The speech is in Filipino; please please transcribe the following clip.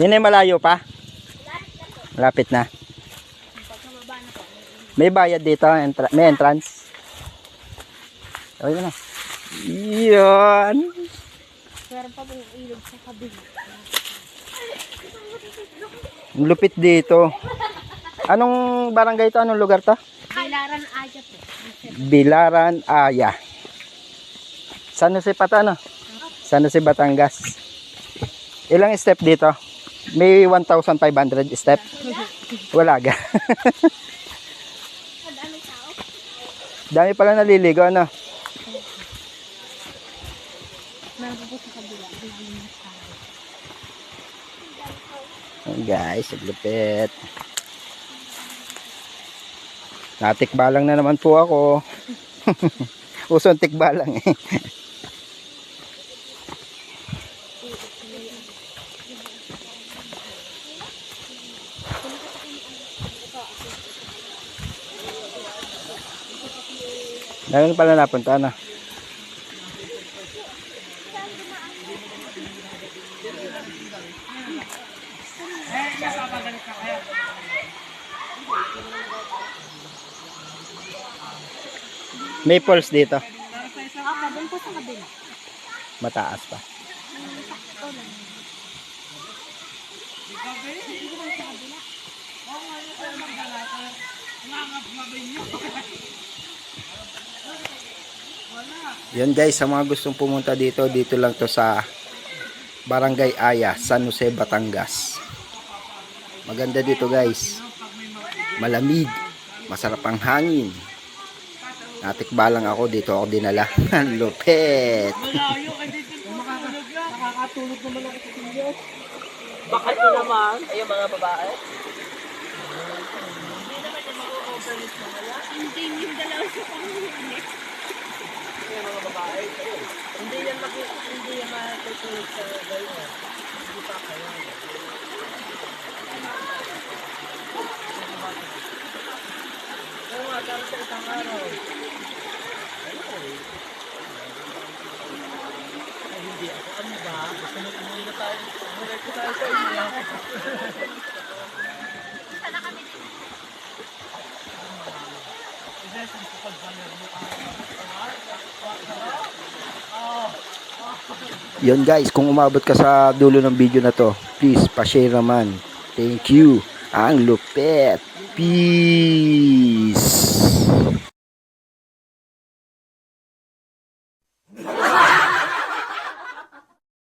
Yan ay malayo pa? Lapit na. May bayad dito, may entrance. Ayun na. Yan. Meron pa pong ilog sa kabila. Ang lupit dito. Anong barangay ito? Anong lugar to? Bilaran Aya po. Bilaran Aya. San Jose Patano? San Jose Batangas. Ilang step dito? May 1,500 step? Wala ga. Dami pala naliligo, ano? Meron pa po sa kabila. Ayan guys, naglupit. Natikbalang na naman po ako. Usong tikbalang eh. Dahil pala napunta na. May falls dito. Ako, doon po sa kabila. Mataas pa. Yun guys, sa mga gustong pumunta dito, dito lang to sa Barangay Aya, San Jose, Batangas. Maganda dito guys. Malamig, masarap ang hangin. Natikbalang ako, dito ako dinala. Lupit. Nakakatulog naman ako sa video. Baka nyo naman, ayun mga babae. Hindi yung dalawa sa panghulit. Ayun mga babae. Hindi yan matutulog sa gayon. Hindi pa kayo. Oo nga, tapos sa isang araw. Ay, hindi ako. Ano ba? Gusto mo umuwi na tayo. Umuwi ko tayo sa inyo. Sana kami din. Yun guys, kung umabot ka sa dulo ng video na to, please pa-share naman. Thank you. Ang lupit. Peace.